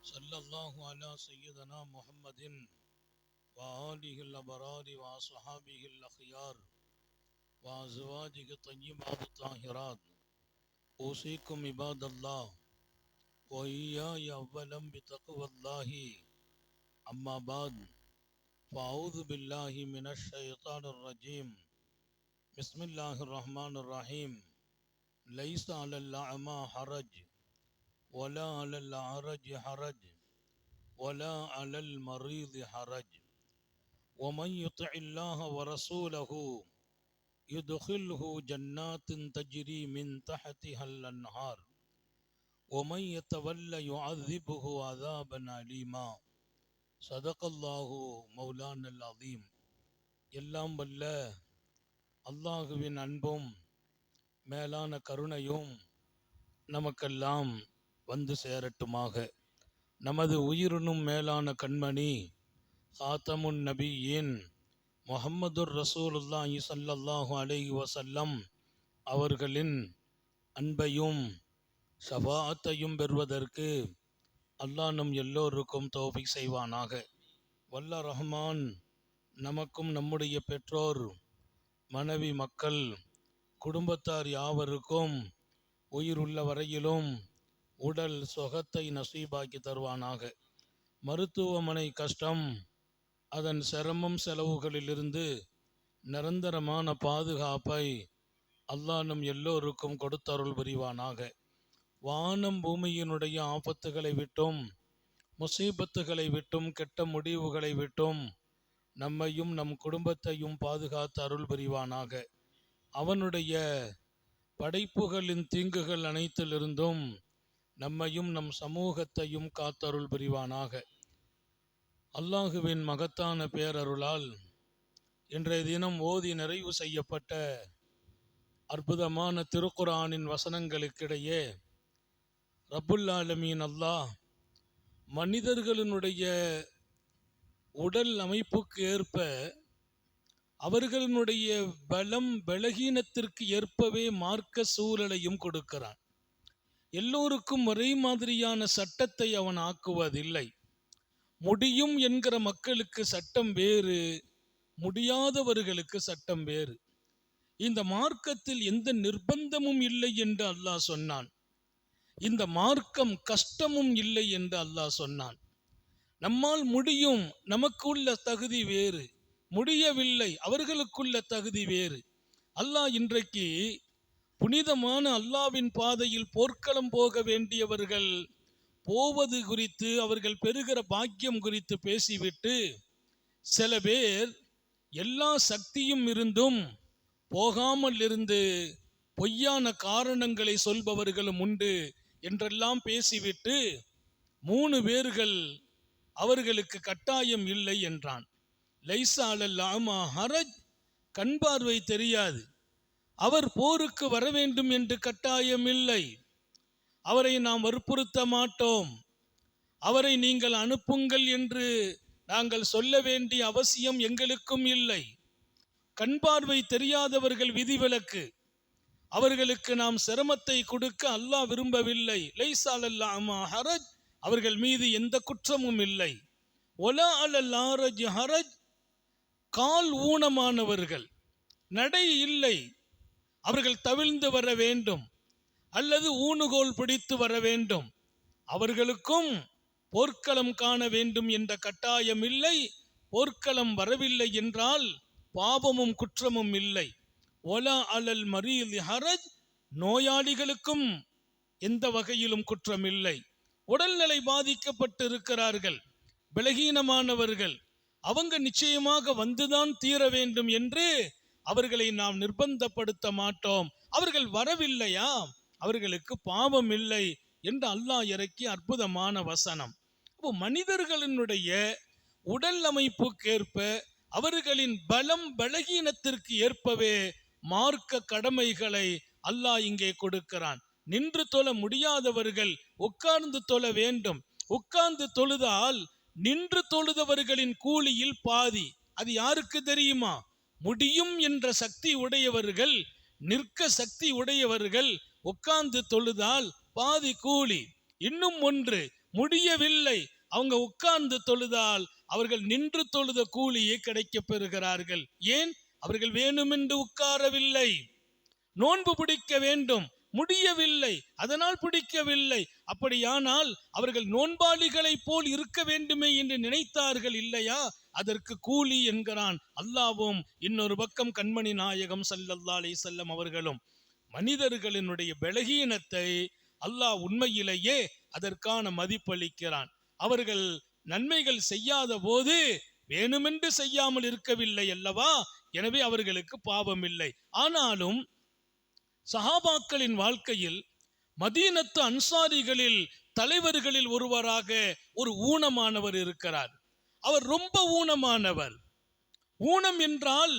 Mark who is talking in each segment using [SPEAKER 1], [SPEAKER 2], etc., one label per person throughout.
[SPEAKER 1] صلى الله على سيدنا محمد وآله الأبرار وصحابه الأخيار وأزواجه الطيبات الطاهرات. أوصيكم عباد الله وإياي أولا بتقوى الله. أما بعد، فأعوذ بالله من الشيطان الرجيم. بسم الله الرحمن الرحيم. ليس على الأعمى حرج ولا على الأعرج حرج ولا على المريض حرج ومن يطع الله ورسوله يدخله جنات تجري من تحتها الأنهار ومن يتولى يعذبه عذابا أليما. صدق الله مولانا العظيم. எல்லாம் வல்ல அல்லாஹுவின் அன்பும் மேலான கருணையும் நமக்கெல்லாம் வந்து சேரட்டுமாக. நமது உயிரினும் மேலான கண்மணி ஹாத்தமுன் நபியின் முஹம்மதுர் ரசூலுல்லாஹி ஸல்லல்லாஹு அலைஹி வஸல்லம் அவர்களின் அன்பையும் ஷஃபாஅத்தையும் பெறுவதற்கு அல்லாஹ் நம் எல்லோருக்கும் தௌஃபீக் செய்வானாக. வல்ல ரஹ்மான் நமக்கும் நம்முடைய பெற்றோர், மனைவி, மக்கள், குடும்பத்தார் யாவருக்கும் உயிருள்ள வரையிலும் உடல் சுகத்தை நசீபாக்கி தருவானாக. மருத்துவமனை கஷ்டம், அதன் சிரமம் செலவுகளிலிருந்து நிரந்தரமான பாதுகாப்பை அல்லாஹ் நம் எல்லோருக்கும் கொடுத்தருள் புரிவானாக. வானம் பூமியினுடைய ஆபத்துகளை விட்டும், முசீபத்துகளை விட்டும், கெட்ட முடிவுகளை விட்டும் நம்மையும் நம் குடும்பத்தையும் பாதுகாத்து அருள் புரிவானாக. அவனுடைய படைப்புகளின் தீங்குகள் அனைத்திலிருந்தும் நம்மையும் நம் சமூகத்தையும் காத்தருள் புரிவானாக. அல்லாஹுவின் மகத்தான பேரருளால் இன்றைய தினம் ஓதி நிறைவு செய்யப்பட்ட அற்புதமான திருக்குர்ஆனின் வசனங்களுக்கிடையே ரப்புல் ஆலமீன் அல்லாஹ் மனிதர்களினுடைய உடல் அமைப்புக்கு ஏற்ப, அவர்களுடைய பலம் பலகீனத்திற்கு ஏற்பவே மார்க்க சூழலையும் கொடுக்கிறான். எல்லோருக்கும் ஒரே மாதிரியான சட்டத்தை அவன் ஆக்குவதில்லை. முடியும் என்கிற மக்களுக்கு சட்டம் வேறு, முடியாதவர்களுக்கு சட்டம் வேறு. இந்த மார்க்கத்தில் எந்த நிர்பந்தமும் இல்லை என்று அல்லாஹ் சொன்னான். இந்த மார்க்கம் கஷ்டமும் இல்லை என்று அல்லாஹ் சொன்னான். நம்மால் முடியும், நமக்கு உள்ள தகுதி வேறு, முடியவில்லை, அவர்களுக்குள்ள தகுதி வேறு. அல்லாஹ் இன்றைக்கு புனிதமான அல்லாஹ்வின் பாதையில் போர்க்களம் போக வேண்டியவர்கள் போவது குறித்து, அவர்கள் பெறுகிற பாக்கியம் குறித்து பேசிவிட்டு, சில பேர் எல்லா சக்தியும் இருந்தும் போகாமல் இருந்து பொய்யான காரணங்களை சொல்பவர்களும் உண்டு என்றெல்லாம் பேசிவிட்டு 3 பேர்கள் அவர்களுக்கு கட்டாயம் இல்லை என்றான். லைஸா அலல் அமா ஹரஜ், கண் பார்வை தெரியாது, அவர் போருக்கு வர வேண்டும் என்று கட்டாயம் இல்லை. அவரை நாம் வற்புறுத்த மாட்டோம். அவரை நீங்கள் அனுப்புங்கள் என்று நாங்கள் சொல்ல வேண்டிய அவசியம் எங்களுக்கும் இல்லை. கண் பார்வை தெரியாதவர்கள் விதிவிலக்கு, அவர்களுக்கு நாம் சிரமத்தை கொடுக்க அல்லாஹ் விரும்பவில்லை. லைஸா அலல் அமா ஹரஜ், அவர்கள் மீது எந்த குற்றமும் இல்லை. ஒலா அலல் ஆரஜ் ஹரஜ், கால் ஊனமானவர்கள், நடை இல்லை, அவர்கள் தவிழ்ந்து வர வேண்டும் அல்லது ஊனுகோல் பிடித்து வர வேண்டும், அவர்களுக்கும் போர்க்களம் காண வேண்டும் என்ற கட்டாயம் இல்லை. போர்க்களம் வரவில்லை என்றால் பாவமும் குற்றமும் இல்லை. ஒலா அலல் மரீல் ஹரஜ், நோயாளிகளுக்கும் எந்த வகையிலும் குற்றம் இல்லை. உடல்நிலை பாதிக்கப்பட்டு இருக்கிறார்கள், பலகீனமானவர்கள், அவங்க நிச்சயமாக வந்துதான் தீர வேண்டும் என்று அவர்களை நாம் நிர்பந்தப்படுத்த மாட்டோம். அவர்கள் வரவில்லையா, அவர்களுக்கு பாவம் இல்லை என்று அல்லாஹ் இறக்கிய அற்புதமான வசனம். அப்போ மனிதர்களினுடைய உடல் அமைப்புக்கேற்ப, அவர்களின் பலம் பலகீனத்திற்கு ஏற்பவே மார்க்க கடமைகளை அல்லாஹ் இங்கே கொடுக்கிறான். நின்று தொழ முடியாதவர்கள் உட்கார்ந்து தொழ வேண்டும். உட்கார்ந்து தொழுதால் நின்று தொழுதவர்களின் கூலியில் பாதி. அது யாருக்கு தெரியுமா? முடியும் என்ற சக்தி உடையவர்கள், நிற்க சக்தி உடையவர்கள் உட்கார்ந்து தொழுதால் பாதி கூலி. இன்னும் ஒன்று, முடியவில்லை. அவங்க உட்கார்ந்து தொழுதால் அவர்கள் நின்று தொழுத கூலியை கிடைக்க பெறுகிறார்கள். ஏன்? அவர்கள் வேணுமென்று உட்காரவில்லை. நோன்பு பிடிக்க வேண்டும், முடியவில்லை, அதனால் பிடிக்கவில்லை. அப்படியானால் அவர்கள் நோன்பாளிகளை போல் இருக்க வேண்டுமே என்று நினைத்தார்கள் இல்லையா? அதற்கு கூலி என்கிறான் அல்லாஹ்வும். இன்னொரு பக்கம் கண்மணி நாயகம் ஸல்லல்லாஹு அலைஹி வஸல்லம் அவர்களும். மனிதர்களினுடைய பலகீனத்தை அல்லாஹ் உண்மையிலேயே அதற்கான மதிப்பளிக்கிறான். அவர்கள் நன்மைகள் செய்யாத போது வேணுமென்று செய்யாமல் இருக்கவில்லை அல்லவா? எனவே அவர்களுக்கு பாவம் இல்லை. ஆனாலும் சஹாபாக்களின் வாழ்க்கையில் மதீனத்து அன்சாரிகளில் தலைவர்களில் ஒருவராக ஒரு ஊனமானவர் இருக்கிறார். அவர் ரொம்ப ஊனமானவர். ஊனம் என்றால்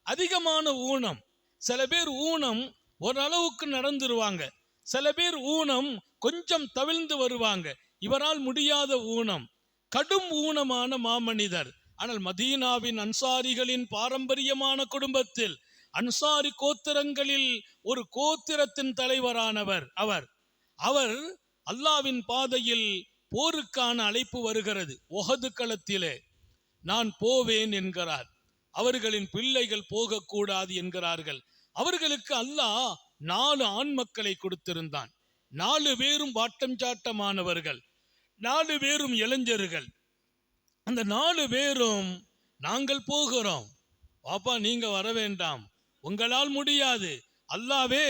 [SPEAKER 1] அதிகமான ஊனம். சில பேர் ஊனம் ஓரளவுக்கு நடந்துருவாங்க, சில பேர் ஊனம் கொஞ்சம் தவிழ்ந்து வருவாங்க. இவரால் முடியாத ஊனம், கடும் ஊனமான மாமனிதர். ஆனால் மதீனாவின் அன்சாரிகளின் பாரம்பரியமான குடும்பத்தில் அன்சாரி கோத்திரங்களில் ஒரு கோத்திரத்தின் தலைவரானவர் அவர் அல்லாவின் பாதையில் போருக்கான அழைப்பு வருகிறது. உஹது களத்திலே நான் போவேன் என்கிறார். அவர்களின் பிள்ளைகள் போகக்கூடாது என்கிறார்கள். அவர்களுக்கு அல்லாஹ் 4 ஆண் மக்களை கொடுத்திருந்தான். 4 பேரும் வாட்டம் சாட்டமானவர்கள், 4 பேரும் இளைஞர்கள். அந்த 4 பேரும் நாங்கள் போகிறோம், பாப்பா நீங்க வர வேண்டாம், உங்களால் முடியாது, அல்லாவே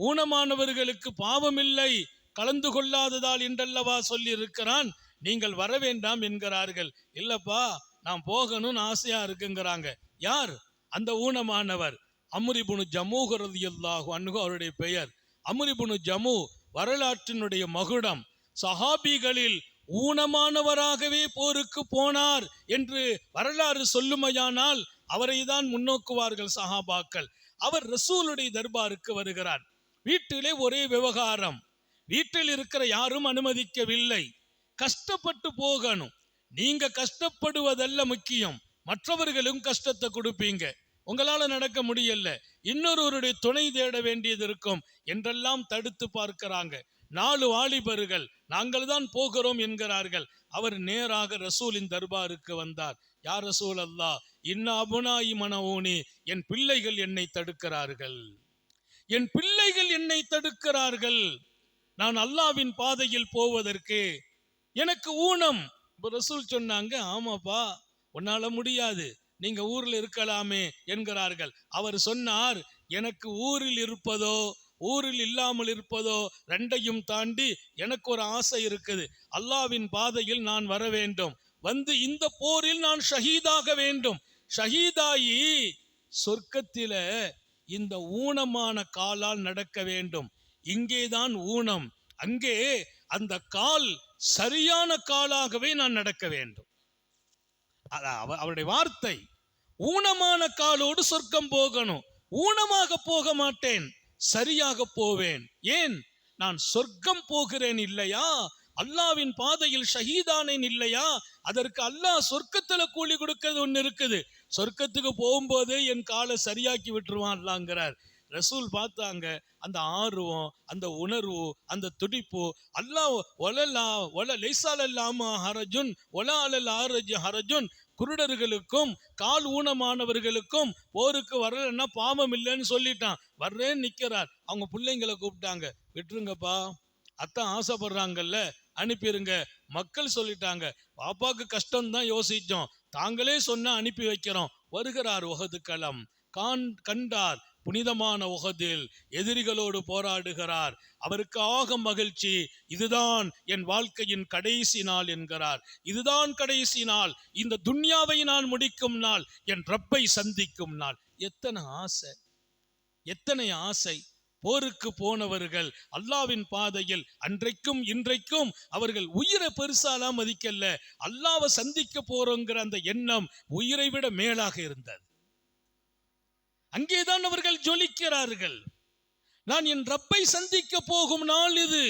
[SPEAKER 1] ஊனமானவர்களுக்கு பாவம் இல்லை கலந்து கொள்ளாததால் என்றல்லவா சொல்லி இருக்கிறான், நீங்கள் வர வேண்டாம் என்கிறார்கள். இல்லப்பா நான் போகணும்னு ஆசையா இருக்குங்கிறாங்க. யார்? அந்த ஊனமானவர் அம்ர் இப்னு ஜமூ ரலியல்லாஹு அன்ஹு அவருடைய பெயர். அம்ர் இப்னு ஜமூ வரலாற்றினுடைய மகுடம். சஹாபிகளில் ஊனமானவராகவே போருக்கு போனார் என்று வரலாறு சொல்லுமையானால் அவரை தான் முன்னோக்குவார்கள் சஹாபாக்கள். அவர் ரசூலுடைய தர்பாருக்கு வருகிறார். வீட்டிலே ஒரே விவகாரம், வீட்டில் இருக்கிற யாரும் அனுமதிக்கவில்லை. கஷ்டப்பட்டு போகணும். நீங்க கஷ்டப்படுவதல்ல முக்கியம், மற்றவர்களும் கஷ்டத்தை கொடுப்பீங்க, உங்களால நடக்க முடியல, இன்னொருவருடைய துணை தேட வேண்டியது இருக்கும் என்றெல்லாம் தடுத்து பார்க்கிறாங்க. 4 வாலிபர்கள் நாங்கள் தான் போகிறோம் என்கிறார்கள். அவர் நேராக ரசூலின் தர்பாருக்கு வந்தார். யார் ரசூல் அல்லாஹ், இன்ன அபுனாயி மனஊனி, என் பிள்ளைகள் என்னை தடுக்கிறார்கள், என் பிள்ளைகள் என்னை தடுக்கிறார்கள், நான் அல்லாவின் பாதையில் போவதற்கு எனக்கு ஊனம். ரசூல் சொன்னாங்க, ஆமாப்பா உன்னால முடியாது, நீங்க ஊரில் இருக்கலாமே என்கிறார்கள். அவர் சொன்னார், எனக்கு ஊரில் இருப்பதோ ஊரில் இல்லாமல் இருப்பதோ ரெண்டையும் தாண்டி எனக்கு ஒரு ஆசை இருக்குது. அல்லாவின் பாதையில் நான் வர வேண்டும், வந்து இந்த போரில் நான் ஷஹீதாக வேண்டும். ஷஹீதாயி சொர்க்கத்தில இந்த ஊனமான காலால் நடக்க வேண்டும். இங்கேதான் ஊனம், அங்கே அந்த கால் சரியான காலாகவே நான் நடக்க வேண்டும். அவருடைய வார்த்தை, ஊனமான காலோடு சொர்க்கம் போகணும், ஊனமாக போக மாட்டேன், சரியாக போவேன். ஏன்? நான் சொர்க்கம் போகிறேன் இல்லையா, அல்லாவின் பாதையில் ஷஹீதானேன் இல்லையா, அதற்கு அல்லாஹ் சொர்க்கத்துல கூலி கொடுக்கிறது ஒன்று இருக்குது. சொர்க்கத்துக்கு போகும்போதே என் காலை சரியாக்கி விட்டுருவான் அல்லாங்கிறார். ரசூல் பார்த்தாங்க, அந்த ஆர்வம், அந்த உணர்வு, அந்த துடிப்பு. அல்லாஹ் ஹரஜுன், குருடர்களுக்கும் கால் ஊனமானவர்களுக்கும் போருக்கு வரலன்னா பாவம் இல்லைன்னு சொல்லிட்டான். வர்றேன்னு நிக்கிறார். அவங்க பிள்ளைங்களை கூப்பிட்டாங்க, விட்டுருங்கப்பா, அத்தான் ஆசைப்படுறாங்கல்ல, அனுப்பிடுங்க. மக்கள் சொல்லிட்டாங்க, பாப்பாக்கு கஷ்டம் தான் யோசிச்சோம், தாங்களே சொன்னா அனுப்பி வைக்கிறோம். வருகிறார் உஹது களம். கண்டார் புனிதமான உஹதில் எதிரிகளோடு போராடுகிறார். அவருக்கு ஆக மகிழ்ச்சி, இதுதான் என் வாழ்க்கையின் கடைசி நாள் என்கிறார். இதுதான் கடைசி நாள், இந்த துன்யாவை நான் முடிக்கும் நாள், என் ரப்பை சந்திக்கும் நாள். எத்தனை ஆசை, எத்தனை ஆசை. போருக்கு போனவர்கள் அல்லாவின் பாதையில் அன்றைக்கும் இன்றைக்கும் அவர்கள் உயிரை பெருசாலாம் மதிக்கல, அல்லாவை சந்திக்க போறோங்கிற அந்த எண்ணம் உயிரை விட மேலாக இருந்தது. அங்கேதான் அவர்கள் ஜொலிக்கிறார்கள். நான் என் ரப்பை சந்திக்க போகும் நாள் இது,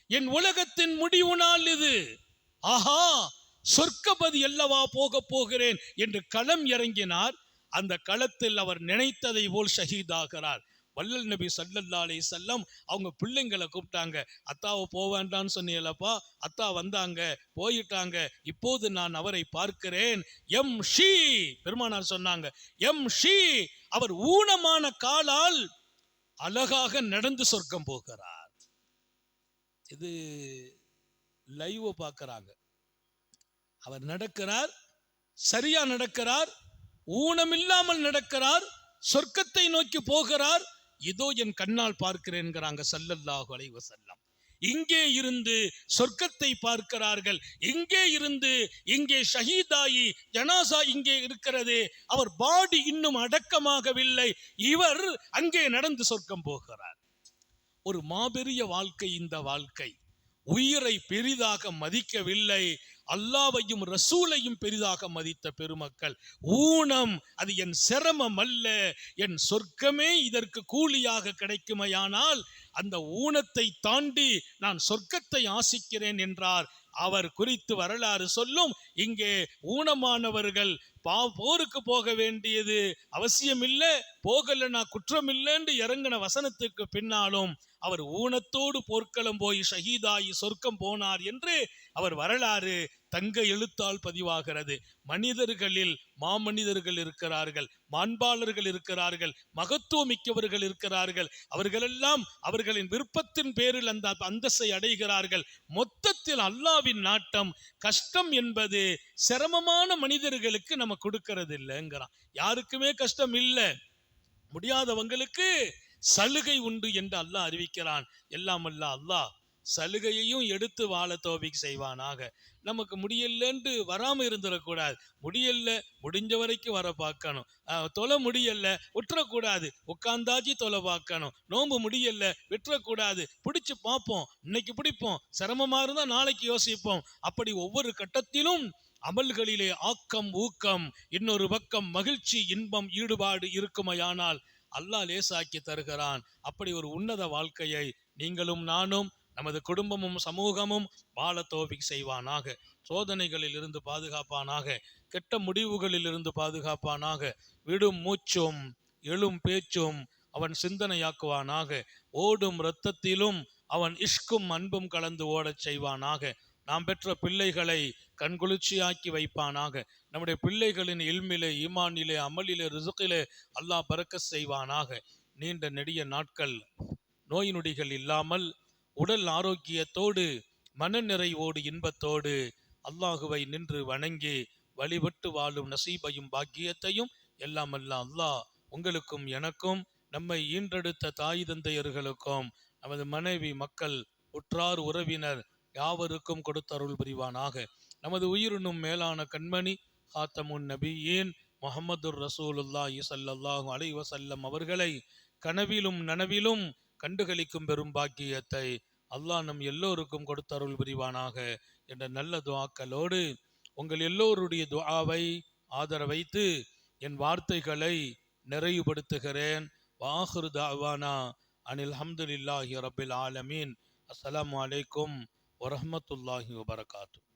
[SPEAKER 1] என் உலகத்தின் முடிவு நாள் இது. ஆஹா, சொர்க்கபதி அல்லவா போக போகிறேன் என்று களம் இறங்கினார். அந்த களத்தில் அவர் நினைத்ததை போல் ஷஹீதாகிறார். வல்லல் நபி ஸல்லல்லாஹு அலைஹி வஸல்லம் அவங்க பிள்ளைங்களை கூப்பிட்டாங்க. அத்தாவை போவேண்டான்னு சொன்னீங்களப்பா, அத்தா வந்தாங்க, போயிட்டாங்க, இப்போது நான் அவரை பார்க்கிறேன். எம் ஷி, பெருமானார் சொன்னாங்க, எம் ஷி, அவர் ஊனமான காலால் அழகாக நடந்து சொர்க்கம் போகிறார். இது லைவ் பார்க்கறாங்க. அவர் நடக்கிறார், சரியா நடக்கிறார், ஊனமில்லாமல் நடக்கிறார், சொர்க்கத்தை நோக்கி போகிறார். இதோ என் கண்ணால் பார்க்கிறேன்கிறாங்க ஸல்லல்லாஹு அலைஹி வஸல்லம். இங்கே இருந்து சொர்க்கத்தை பார்க்கிறார்கள். இங்கே இருந்து இங்கே ஷஹீதாயி ஜனாசா இங்கே இருக்கிறது. அவர் பாடி இன்னும் அடக்கமாகவில்லை. இவர் அங்கே நடந்து சொர்க்கம் போகிறார். ஒரு மாபெரிய வாழ்க்கை இந்த வாழ்க்கை. உயிரை பெரிதாக மதிக்கவில்லை, அல்லாவையும் ரசூலையும் பெரிதாக மதித்த பெருமக்கள். ஊனம் அது என் சிரமம் அல்ல, என் சொர்க்கமே இதற்கு கூலியாக கிடைக்குமையானால் அந்த ஊனத்தை தாண்டி நான் சொர்க்கத்தை ஆசிக்கிறேன் என்றார். அவர் குறித்து வரலாறு சொல்லும். இங்கே ஊனமானவர்கள் போருக்கு போக வேண்டியது அவசியம் இல்லை, போகலன்னா குற்றம் இல்லைன்னு இறங்கின வசனத்துக்கு பின்னாலும் அவர் ஊனத்தோடு போர்க்களம் போய் ஷஹீதாயி சொர்க்கம் போனார் என்று அவர் வரலாறு தங்க எழுத்தால் பதிவாகிறது. மனிதர்களில் மாமனிதர்கள் இருக்கிறார்கள், மாண்பாளர்கள் இருக்கிறார்கள், மகத்துவமிக்கவர்கள் இருக்கிறார்கள். அவர்களெல்லாம் அவர்களின் விருப்பத்தின் பேரில் அந்த அந்தஸ்தை அடைகிறார்கள். மொத்தத்தில் அல்லாவின் நாட்டம் கஷ்டம் என்பது சிரமமான மனிதர்களுக்கு நம்ம கொடுக்கறது இல்லைங்கிறான். யாருக்குமே கஷ்டம் இல்லை, முடியாதவங்களுக்கு சலுகை உண்டு என்று அல்லாஹ் அறிவிக்கிறான். எல்லாம் அல்ல அல்லாஹ் சலுகையையும் எடுத்து வாழ தௌஃபீக் செய்வானாக. நமக்கு முடியலன்னு வராம இருந்துடக்கூடாது. முடியல, முடிஞ்ச வரைக்கும் வர பார்க்கணும். தொலை முடியல விட்டுறக்கூடாது, உட்காந்தாச்சு தொலை பார்க்கணும். நோம்பு முடியல விட்டுறக்கூடாது, பிடிச்சு பார்ப்போம், இன்னைக்கு பிடிப்போம், சிரமமா இருந்தா நாளைக்கு யோசிப்போம். அப்படி ஒவ்வொரு கட்டத்திலும் அமல்களிலே ஆக்கம் ஊக்கம், இன்னொரு பக்கம் மகிழ்ச்சி இன்பம் ஈடுபாடு இருக்குமையானால் அல்லாஹ் லேசாக்கி தருகிறான். அப்படி ஒரு உன்னத வாழ்க்கையை நீங்களும் நானும் நமது குடும்பமும் சமூகமும் வாழ தௌஃபீக் செய்வானாக. சோதனைகளில் இருந்து பாதுகாப்பானாக, கெட்ட முடிவுகளில் இருந்து பாதுகாப்பானாக. விடும் மூச்சும் எழும் பேச்சும் அவன் சிந்தனையாக்குவானாக. ஓடும் இரத்தத்திலும் அவன் இஷ்கும் அன்பும் கலந்து ஓடச் செய்வானாக. நாம் பெற்ற பிள்ளைகளை கண்குளிர்ச்சியாக்கி வைப்பானாக. நம்முடைய பிள்ளைகளின் இல்மிலே, ஈமானிலே, அமலிலே, ரிசுகிலே அல்லாஹ் பரக்கத் செய்வானாக. நீண்ட நெடிய நாட்கள் நோய் நொடிகள் இல்லாமல் உடல் ஆரோக்கியத்தோடு மன நிறைவோடு இன்பத்தோடு அல்லாஹுவை நின்று வணங்கி வழிபட்டு வாழும் நசீபையும் பாக்கியத்தையும் எல்லாம் அல்லாஹ் உங்களுக்கும் எனக்கும், நம்மை ஈன்றெடுத்த தாய் தந்தையர்களுக்கும், நமது மனைவி மக்கள் உற்றார் உறவினர் யாவருக்கும் கொடுத்தருள் புரிவானாக. நமது உயிரினும் மேலான கண்மணி ஹாத்தமுன் நபியீன் முஹம்மதுர் ரசூலுல்லாஹி ஸல்லல்லாஹு அலைஹி வஸல்லம் அவர்களை கனவிலும் நனவிலும் கண்டுகளிக்கும் பெரும் பாக்கியத்தை அல்லாஹ் நம் எல்லோருக்கும் கொடுத்தருள் புரிவானாக என்ற நல்ல துஆக்களோடு உங்கள் எல்லோருடைய துஆவை ஆதரவைத்து என் வார்த்தைகளை நிறைவுபடுத்துகிறேன். வாஹிரு தஅவானா அனில் ஹம்துலில்லாஹி ரப்பில் ஆலமீன். அஸ்ஸலாமு அலைக்கும் வரஹ்மத்துல்லாஹி வபரகாத்துஹு.